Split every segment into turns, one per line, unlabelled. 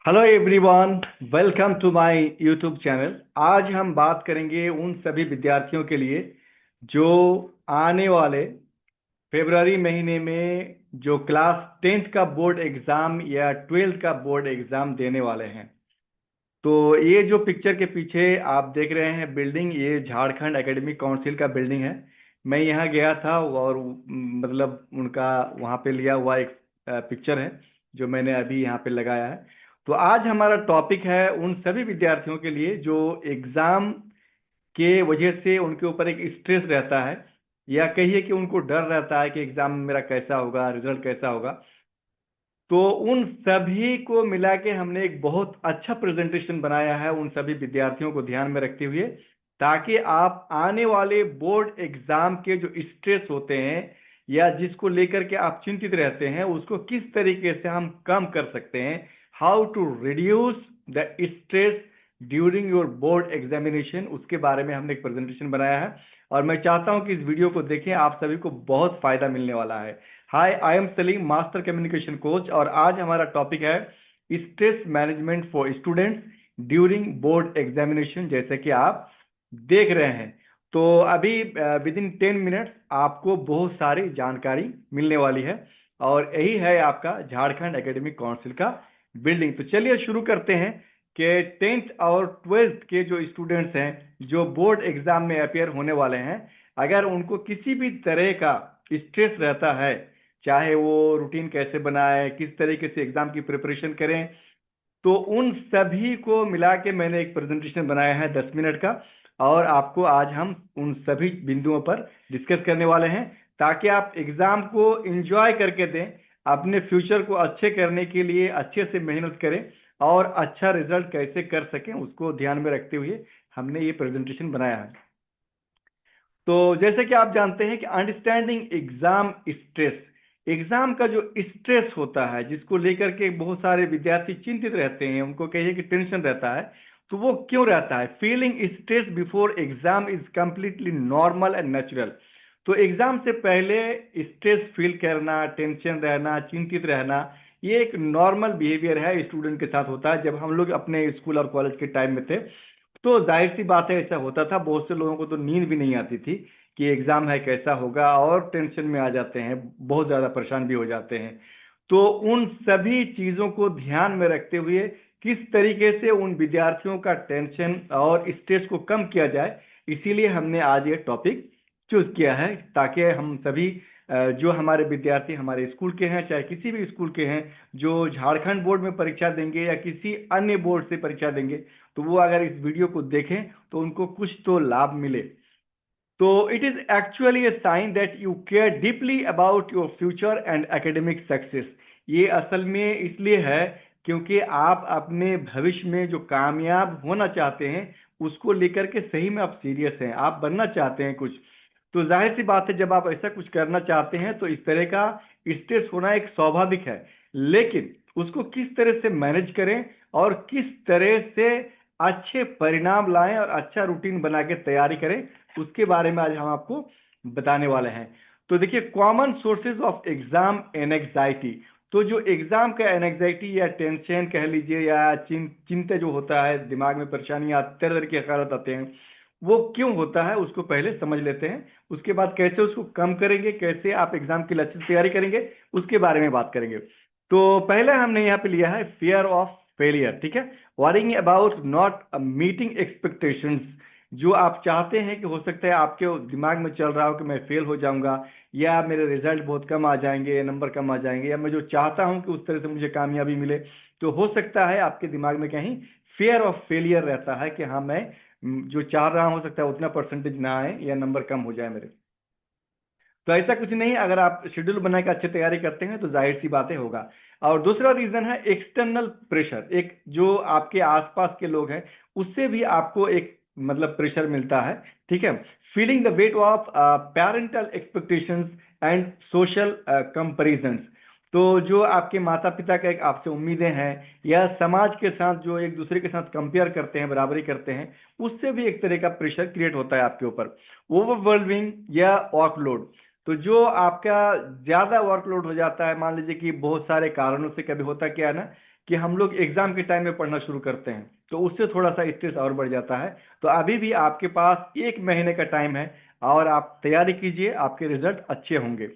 Hello everyone, welcome to my YouTube channel. आज हम बात करेंगे उन सभी विद्यार्थियों के लिए जो आने वाले फरवरी महीने में जो क्लास 10th का बोर्ड एग्जाम या 12th का बोर्ड एग्जाम देने वाले हैं। तो ये जो पिक्चर के पीछे आप देख रहे हैं बिल्डिंग, ये झारखंड एकेडमिक काउंसिल का बिल्डिंग है। मैं यहाँ गया था और मतलब उनका वहाँ पे लिया हुआ एक पिक्चर है जो मैंने अभी यहाँ पे लगाया है। तो आज हमारा टॉपिक है उन सभी विद्यार्थियों के लिए जो एग्जाम के वजह से उनके ऊपर एक स्ट्रेस रहता है, या कहिए कि उनको डर रहता है कि एग्जाम में मेरा कैसा होगा, रिजल्ट कैसा होगा। तो उन सभी को मिला के हमने एक बहुत अच्छा प्रेजेंटेशन बनाया है उन सभी विद्यार्थियों को ध्यान में रखते हुए, ताकि आप आने वाले बोर्ड एग्जाम के जो स्ट्रेस होते हैं या जिसको लेकर के आप चिंतित रहते हैं उसको किस तरीके से हम कम कर सकते हैं। How to reduce the stress during your board examination, उसके बारे में हमने एक प्रेजेंटेशन बनाया है। और मैं चाहता हूं कि इस वीडियो को देखें, आप सभी को बहुत फायदा मिलने वाला है। Hi, I am Salim, master communication coach, और आज हमारा टॉपिक है stress management for students during board examination, जैसे कि आप देख रहे हैं। तो अभी विद इन 10 मिनट्स आपको बहुत सारी जानकारी मिलने वाली है, और यही है आपका झारखंड एकेडमिक काउंसिल का बिल्डिंग। तो चलिए शुरू करते हैं कि 10th और 12th के जो स्टूडेंट्स हैं जो बोर्ड एग्जाम में अपेयर होने वाले हैं, अगर उनको किसी भी तरह का स्ट्रेस रहता है, चाहे वो रूटीन कैसे बनाए, किस तरीके से एग्जाम की प्रिपरेशन करें, तो उन सभी को मिला के मैंने एक प्रेजेंटेशन बनाया है 10 मिनट का। और आपको आज हम उन सभी बिंदुओं पर डिस्कस करने वाले हैं, ताकि आप एग्जाम को एंजॉय करके दें, अपने फ्यूचर को अच्छे करने के लिए अच्छे से मेहनत करें और अच्छा रिजल्ट कैसे कर सकें उसको ध्यान में रखते हुए हमने ये प्रेजेंटेशन बनाया है। तो जैसे कि आप जानते हैं कि अंडरस्टैंडिंग एग्जाम स्ट्रेस, एग्जाम का जो स्ट्रेस होता है जिसको लेकर के बहुत सारे विद्यार्थी चिंतित रहते हैं, उनको कहिए कि टेंशन रहता है, तो वो क्यों रहता है? Feeling stress before exam is completely normal and natural. तो एग्जाम से पहले स्ट्रेस फील करना, टेंशन रहना, चिंतित रहना, ये एक नॉर्मल बिहेवियर है, स्टूडेंट के साथ होता है। जब हम लोग अपने स्कूल और कॉलेज के टाइम में थे तो जाहिर सी बात है ऐसा होता था, बहुत से लोगों को तो नींद भी नहीं आती थी कि एग्जाम है कैसा होगा, और टेंशन में आ जाते हैं, बहुत ज्यादा परेशान भी हो जाते हैं। तो उन सभी चीजों को ध्यान में रखते हुए किस तरीके से उन विद्यार्थियों का टेंशन और स्ट्रेस को कम किया जाए, इसीलिए हमने आज ये टॉपिक चूज किया है, ताकि हम सभी जो हमारे विद्यार्थी हमारे स्कूल के हैं, चाहे किसी भी स्कूल के हैं, जो झारखंड बोर्ड में परीक्षा देंगे या किसी अन्य बोर्ड से परीक्षा देंगे, तो वो अगर इस वीडियो को देखें तो उनको कुछ तो लाभ मिले। तो it is actually a sign that you care deeply about your future and academic success. ये असल में इसलिए है क्योंकि आप अपने भविष्य में जो कामयाब होना चाहते हैं उसको लेकर के सही में आप सीरियस हैं, आप बनना चाहते हैं कुछ। तो जाहिर सी बात है, जब आप ऐसा कुछ करना चाहते हैं तो इस तरह का स्ट्रेस होना एक स्वाभाविक है, लेकिन उसको किस तरह से मैनेज करें और किस तरह से अच्छे परिणाम लाएं और अच्छा रूटीन बना के तैयारी करें, उसके बारे में आज हम आपको बताने वाले हैं। तो देखिए, common sources of exam anxiety. तो जो एग्जाम का एनजाइटी या टेंशन कह लीजिए, या चिंता जो होता है, दिमाग में परेशानियां, तरह तरह के ख्याल आते हैं, वो क्यों होता है उसको पहले समझ लेते हैं। उसके बाद कैसे उसको कम करेंगे, कैसे आप एग्जाम की अच्छी तैयारी करेंगे, उसके बारे में बात करेंगे। तो पहले हमने यहाँ पे लिया है फियर ऑफ फेलियर, ठीक है। Worrying about not meeting expectations. जो आप चाहते हैं कि हो सकता है आपके दिमाग में चल रहा हो कि मैं फेल हो जाऊंगा, या मेरे रिजल्ट बहुत कम आ जाएंगे, नंबर कम आ जाएंगे, या मैं जो चाहता हूं कि उस तरह से मुझे कामयाबी मिले, तो हो सकता है आपके दिमाग में कहीं फियर ऑफ फेलियर रहता है कि हाँ, मैं जो चाह रहा हूं हो सकता है उतना परसेंटेज ना आए या नंबर कम हो जाए मेरे। तो ऐसा कुछ नहीं, अगर आप शेड्यूल बना के अच्छी तैयारी करते हैं तो जाहिर सी बातें होगा। और दूसरा रीजन है एक्सटर्नल प्रेशर, एक जो आपके आसपास के लोग हैं उससे भी आपको एक मतलब प्रेशर मिलता है, ठीक है। Feeling the weight of parental expectations and social comparisons. तो जो आपके माता पिता का एक आपसे उम्मीदें हैं, या समाज के साथ जो एक दूसरे के साथ कंपेयर करते हैं, बराबरी करते हैं, उससे भी एक तरह का प्रेशर क्रिएट होता है आपके ऊपर। ओवरवेलमिंग या वर्कलोड। तो जो आपका ज्यादा वर्कलोड हो जाता है, मान लीजिए कि बहुत सारे कारणों से, कभी होता क्या है ना कि हम लोग एग्जाम के टाइम में पढ़ना शुरू करते हैं, तो उससे थोड़ा सा स्ट्रेस और बढ़ जाता है। तो अभी भी आपके पास 1 महीने का टाइम है और आप तैयारी कीजिए, आपके रिजल्ट अच्छे होंगे।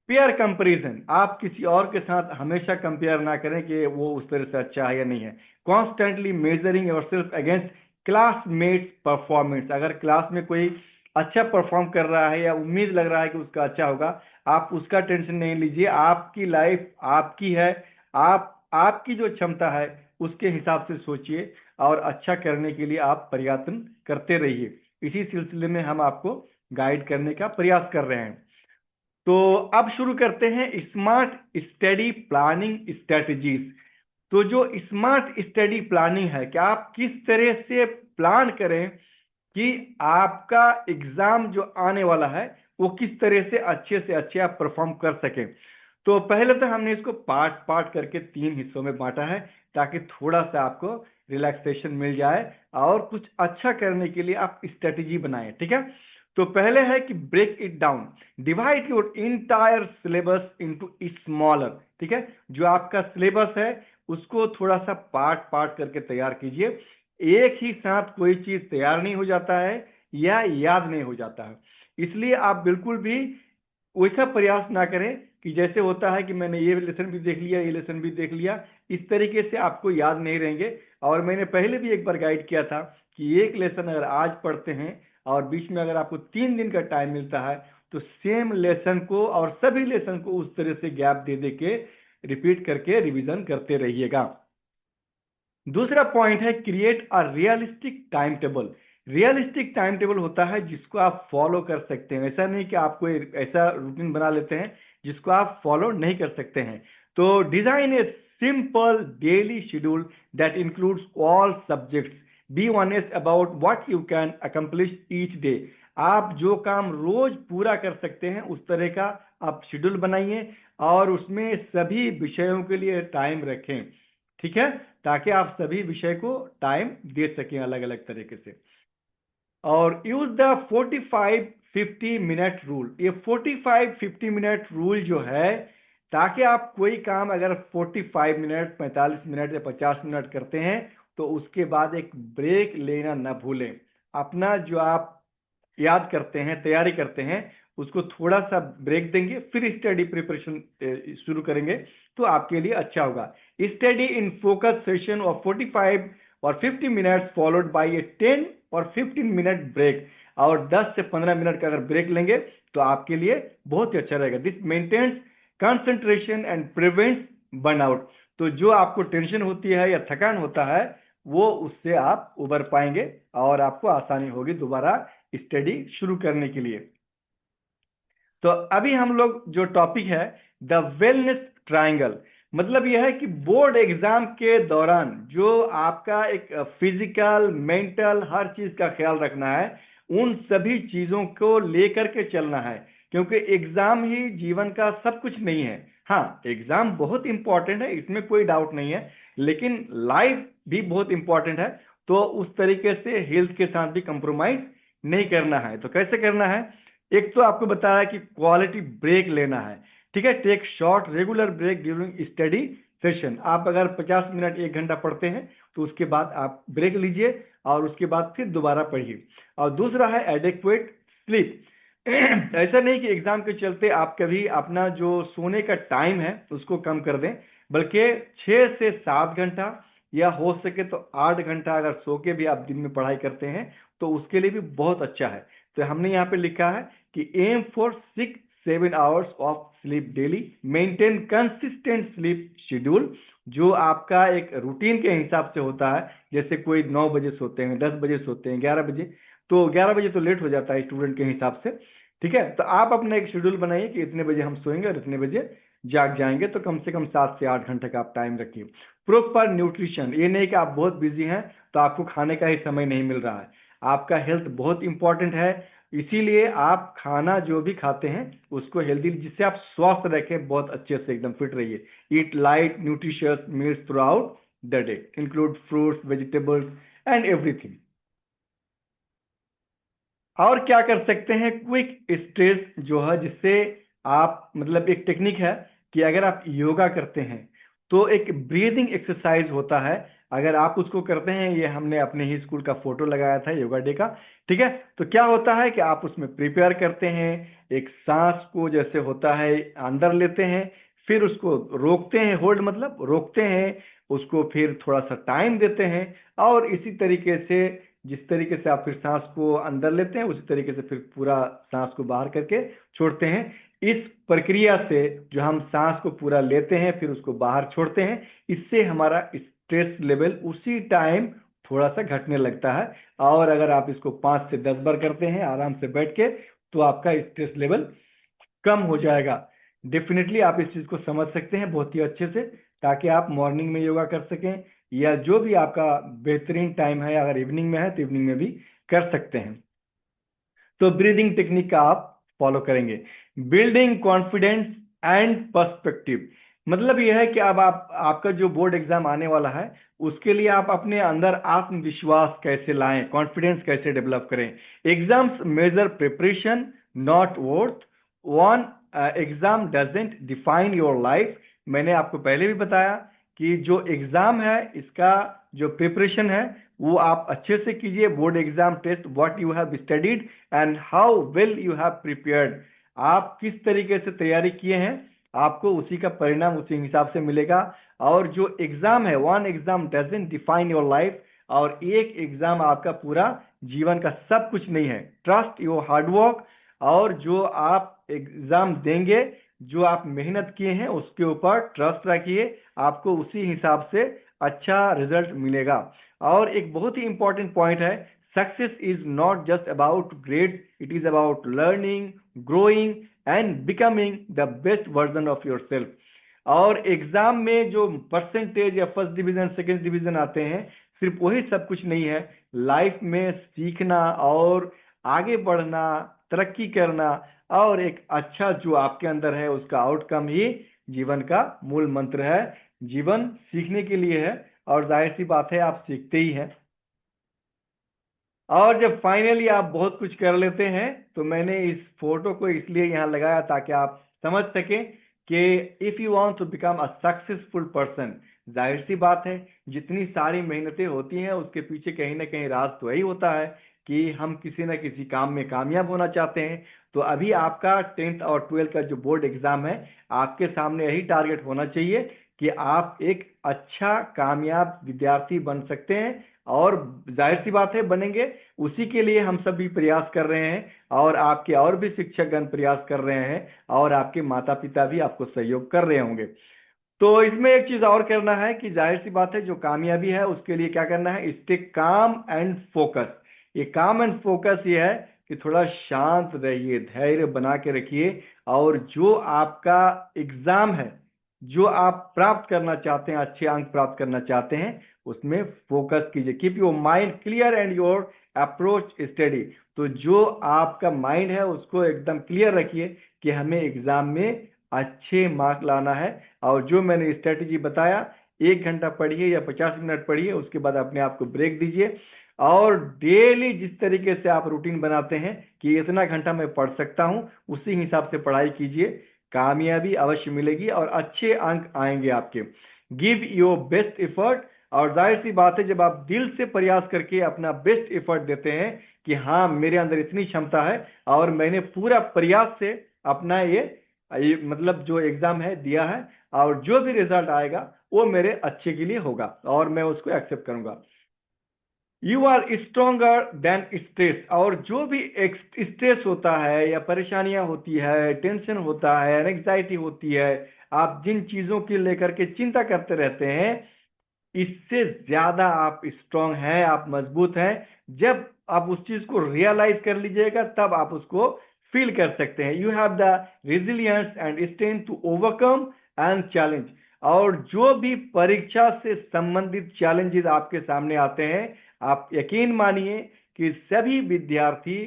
पेयर कंपैरिजन, आप किसी और के साथ हमेशा कंपेयर ना करें कि वो उस तरह से अच्छा है या नहीं है। Constantly measuring yourself against classmates performance, अगर क्लास में कोई अच्छा परफॉर्म कर रहा है या उम्मीद लग रहा है कि उसका अच्छा होगा, आप उसका टेंशन नहीं लीजिए। आपकी लाइफ आपकी है, आपकी जो क्षमता है उसके हिसाब से सोचिए और अच्छा करने के लिए आप प्रयत्न करते रहिए। इसी सिलसिले में हम आपको गाइड करने का प्रयास कर रहे हैं। तो अब शुरू करते हैं स्मार्ट स्टडी प्लानिंग स्ट्रेटजीज। तो जो स्मार्ट स्टडी प्लानिंग है कि आप किस तरह से प्लान करें कि आपका एग्जाम जो आने वाला है वो किस तरह से अच्छे आप परफॉर्म कर सकें। तो पहले तो हमने इसको पार्ट पार्ट करके 3 हिस्सों में बांटा है, ताकि थोड़ा सा आपको रिलैक्सेशन मिल जाए और कुछ अच्छा करने के लिए आप स्ट्रेटेजी बनाएं, ठीक है। तो पहले है कि break it down, divide your entire syllabus into smaller, ठीक है। जो आपका सिलेबस है उसको थोड़ा सा पार्ट पार्ट करके तैयार कीजिए। एक ही साथ कोई चीज तैयार नहीं हो जाता है या याद नहीं हो जाता है, इसलिए आप बिल्कुल भी वैसा प्रयास ना करें कि जैसे होता है कि मैंने ये लेसन भी देख लिया, ये लेसन भी देख लिया, इस तरीके से आपको याद नहीं रहेंगे। और मैंने पहले भी एक बार गाइड किया था कि एक लेसन अगर आज पढ़ते हैं और बीच में अगर आपको 3 दिन का टाइम मिलता है, तो सेम लेसन को और सभी लेसन को उस तरह से गैप दे दे के रिपीट करके रिवीजन करते रहिएगा। दूसरा पॉइंट है create a realistic time table. Realistic time table होता है जिसको आप फॉलो कर सकते हैं, ऐसा नहीं कि आप कोई ऐसा रूटीन बना लेते हैं जिसको आप फॉलो नहीं कर सकते हैं। तो design a simple daily schedule that includes all subjects, be honest about what you can accomplish each day. आप जो काम रोज पूरा कर सकते हैं उस तरह का आप शेड्यूल बनाइए और उसमें सभी विषयों के लिए टाइम रखें, ठीक है, ताकि आप सभी विषय को टाइम दे सकें अलग अलग तरीके से। और यूज द 45-50 मिनट रूल। ये 45-50 मिनट रूल जो है, ताकि आप कोई काम अगर 45 मिनट 45 मिनट या 50 मिनट करते हैं तो उसके बाद एक ब्रेक लेना न भूलें। अपना जो आप याद करते हैं, तैयारी करते हैं, उसको थोड़ा सा ब्रेक देंगे, फिर स्टडी प्रिपरेशन शुरू करेंगे तो आपके लिए अच्छा होगा। Study in focus session of 45 और 50 मिनट्स फॉलोड बाय ए 10 और 15 मिनट ब्रेक। और 10 से 15 मिनट का अगर ब्रेक लेंगे तो आपके लिए बहुत ही अच्छा रहेगा। This maintains concentration and prevents burnout. तो जो आपको टेंशन होती है या थकान होता है वो उससे आप उबर पाएंगे और आपको आसानी होगी दोबारा स्टडी शुरू करने के लिए। तो अभी हम लोग जो टॉपिक है द वेलनेस ट्रायंगल, मतलब यह है कि बोर्ड एग्जाम के दौरान जो आपका एक फिजिकल मेंटल हर चीज का ख्याल रखना है, उन सभी चीजों को लेकर के चलना है, क्योंकि एग्जाम ही जीवन का सब कुछ नहीं है। हाँ, एग्जाम बहुत इंपॉर्टेंट है, इसमें कोई डाउट नहीं है, लेकिन लाइफ भी बहुत इंपॉर्टेंट है। तो उस तरीके से हेल्थ के साथ भी कंप्रोमाइज नहीं करना है। तो कैसे करना है, एक तो आपको बताया कि क्वालिटी ब्रेक लेना है, ठीक है। Take short regular break during study session. आप अगर 50 मिनट 1 घंटा पढ़ते हैं तो उसके बाद आप ब्रेक लीजिए और उसके बाद फिर दोबारा पढ़िए। और दूसरा है एडेक्वेट स्लीप। ऐसा नहीं कि एग्जाम के चलते आप कभी अपना जो सोने का टाइम है उसको कम कर दें, बल्कि 6 से 7 घंटा या हो सके तो 8 घंटा अगर सो के भी आप दिन में पढ़ाई करते हैं तो उसके लिए भी बहुत अच्छा है। तो हमने यहाँ पे लिखा है कि aim for 6-7 hours of sleep daily, maintain consistent sleep schedule, जो आपका एक रूटीन के हिसाब से होता है। जैसे कोई 9 बजे सोते हैं, 10 बजे सोते हैं, 11 बजे, तो 11 बजे तो लेट हो जाता है स्टूडेंट के हिसाब से, ठीक है। तो आप अपना एक शेड्यूल बनाइए कि इतने बजे हम सोएंगे और इतने बजे जाग जाएंगे, तो कम से कम 7 से 8 घंटे का आप टाइम रखिए। प्रॉपर न्यूट्रिशन, ये नहीं कि आप बहुत बिजी हैं तो आपको खाने का ही समय नहीं मिल रहा है। आपका हेल्थ बहुत इंपॉर्टेंट है, इसीलिए आप खाना जो भी खाते हैं उसको हेल्दी, जिससे आप स्वस्थ रखें, बहुत अच्छे से एकदम फिट रहिए। ईट light nutritious meals through out the day, include fruits vegetables and everything. और क्या कर सकते हैं, क्विक स्ट्रेस जो है, जिससे आप, मतलब एक टेक्निक है कि अगर आप योगा करते हैं तो एक ब्रीदिंग एक्सरसाइज होता है, अगर आप उसको करते हैं, ये हमने अपने ही स्कूल का फोटो लगाया था योगा डे का, ठीक है। तो क्या होता है कि आप उसमें प्रिपेयर करते हैं, एक सांस को जैसे होता है अंदर लेते हैं, फिर उसको रोकते हैं, होल्ड मतलब रोकते हैं उसको, फिर थोड़ा सा टाइम देते हैं, और इसी तरीके से जिस तरीके से आप फिर सांस को अंदर लेते हैं उसी तरीके से फिर पूरा सांस को बाहर करके छोड़ते हैं। इस प्रक्रिया से जो हम सांस को पूरा लेते हैं फिर उसको बाहर छोड़ते हैं, इससे हमारा स्ट्रेस लेवल उसी टाइम थोड़ा सा घटने लगता है। और अगर आप इसको 5 से 10 बार करते हैं आराम से बैठ के, तो आपका स्ट्रेस लेवल कम हो जाएगा। डेफिनेटली आप इस चीज को समझ सकते हैं बहुत ही अच्छे से, ताकि आप मॉर्निंग में योगा कर सकें, या जो भी आपका बेहतरीन टाइम है, अगर इवनिंग में है तो इवनिंग में भी कर सकते हैं। तो ब्रीदिंग टेक्निक का आप फॉलो करेंगे। बिल्डिंग कॉन्फिडेंस एंड पर्सपेक्टिव, मतलब यह है कि अब आपका जो बोर्ड एग्जाम आने वाला है उसके लिए आप अपने अंदर आत्मविश्वास कैसे लाएं, कॉन्फिडेंस कैसे डेवलप करें। Exams measure preparation not worth one, exam doesn't define your life. मैंने आपको पहले भी बताया कि जो एग्जाम है इसका जो प्रिपरेशन है वो आप अच्छे से कीजिए। Board exam test what you have studied and how well you have prepared, आप किस तरीके से तैयारी किए हैं, आपको उसी का परिणाम उसी हिसाब से मिलेगा। और जो एग्जाम है, one exam doesn't define your life, और एक एग्जाम आपका पूरा जीवन का सब कुछ नहीं है। ट्रस्ट योर हार्डवर्क, और जो आप एग्जाम देंगे, जो आप मेहनत किए हैं उसके ऊपर ट्रस्ट रखिए, आपको उसी हिसाब से अच्छा रिजल्ट मिलेगा। और एक बहुत ही इंपॉर्टेंट पॉइंट है, success is not just about grade, it is about learning, growing and becoming the best version of your self. और एग्जाम में जो परसेंटेज या फर्स्ट डिवीजन सेकेंड डिवीजन आते हैं, सिर्फ वही सब कुछ नहीं है। लाइफ में सीखना और आगे बढ़ना, तरक्की करना, और एक अच्छा जो आपके अंदर है उसका आउटकम ही जीवन का मूल मंत्र है। जीवन सीखने के लिए है, और जाहिर सी बात है आप सीखते ही हैं। और जब फाइनली आप बहुत कुछ कर लेते हैं, तो मैंने इस फोटो को इसलिए यहाँ लगाया ताकि आप समझ सकें कि if you want to become a successful person, जाहिर सी बात है जितनी सारी मेहनतें होती हैं उसके पीछे कहीं ना कहीं राज तो यही होता है कि हम किसी ना किसी काम में कामयाब होना चाहते हैं। तो अभी आपका 10th और 12th का जो बोर्ड एग्जाम है, आपके सामने यही टारगेट होना चाहिए कि आप एक अच्छा कामयाब विद्यार्थी बन सकते हैं। और जाहिर सी बात है बनेंगे, उसी के लिए हम सब भी प्रयास कर रहे हैं, और आपके और भी शिक्षकगण प्रयास कर रहे हैं, और आपके माता पिता भी आपको सहयोग कर रहे होंगे। तो इसमें एक चीज और करना है कि जाहिर सी बात है जो कामयाबी है उसके लिए क्या करना है, स्टे काम एंड फोकस। ये काम एंड फोकस ये है कि थोड़ा शांत रहिए, धैर्य बना के रखिए, और जो आपका एग्जाम है, जो आप प्राप्त करना चाहते हैं, अच्छे अंक प्राप्त करना चाहते हैं, उसमें फोकस कीजिए। Keep your mind clear and your approach study. तो जो आपका माइंड है उसको एकदम क्लियर रखिए कि हमें एग्जाम में अच्छे मार्क लाना है। और जो मैंने स्ट्रेटेजी बताया, 1 घंटा पढ़िए या 50 मिनट पढ़िए, उसके बाद अपने आप को ब्रेक दीजिए, और डेली जिस तरीके से आप रूटीन बनाते हैं कि इतना घंटा मैं पढ़ सकता हूं, उसी हिसाब से पढ़ाई कीजिए। कामयाबी अवश्य मिलेगी और अच्छे अंक आएंगे आपके। गिव योर बेस्ट एफर्ट, और जाहिर सी बात है जब आप दिल से प्रयास करके अपना बेस्ट एफर्ट देते हैं कि हाँ मेरे अंदर इतनी क्षमता है और मैंने पूरा प्रयास से अपना ये मतलब जो एग्जाम है दिया है, और जो भी रिजल्ट आएगा वो मेरे अच्छे के लिए होगा और मैं उसको एक्सेप्ट करूंगा। You are stronger than stress, और जो भी स्ट्रेस होता है या परेशानियां होती है, टेंशन होता है, एंग्जाइटी होती है, आप जिन चीजों की लेकर के चिंता करते रहते हैं, इससे ज्यादा आप स्ट्रांग हैं, आप मजबूत हैं। जब आप उस चीज को रियलाइज कर लीजिएगा तब आप उसको फील कर सकते हैं। You have the resilience and strength to overcome and challenge, और जो भी परीक्षा से संबंधित चैलेंजेस आपके सामने आते हैं, आप यकीन मानिए कि सभी विद्यार्थी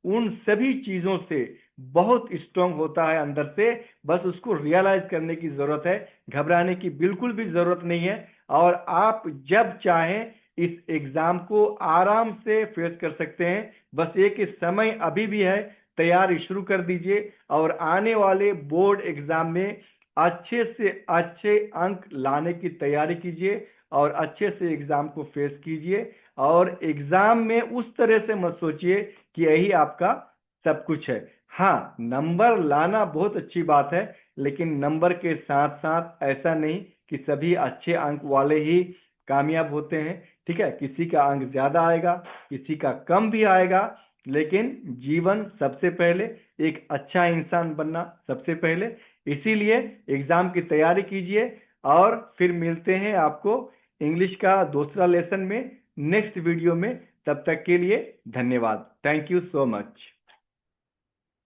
उन सभी चीजों से बहुत स्ट्रांग होता है अंदर से, बस उसको रियलाइज करने की जरूरत है। घबराने की बिल्कुल भी जरूरत नहीं है, और आप जब चाहें इस एग्जाम को आराम से फेस कर सकते हैं। बस एक समय अभी भी है, तैयारी शुरू कर दीजिए, और आने वाले बोर्ड एग्जाम में अच्छे से अच्छे अंक लाने की तैयारी कीजिए और अच्छे से एग्जाम को फेस कीजिए। और एग्जाम में उस तरह से मत सोचिए कि यही आपका सब कुछ है। हाँ, नंबर लाना बहुत अच्छी बात है, लेकिन नंबर के साथ साथ ऐसा नहीं कि सभी अच्छे अंक वाले ही कामयाब होते हैं। ठीक है, किसी का अंक ज्यादा आएगा, किसी का कम भी आएगा, लेकिन जीवन सबसे पहले, एक अच्छा इंसान बनना सबसे पहले। इसीलिए एग्जाम की तैयारी कीजिए और फिर मिलते हैं आपको इंग्लिश का दूसरा लेसन में नेक्स्ट वीडियो में। तब तक के लिए धन्यवाद। Thank you so much.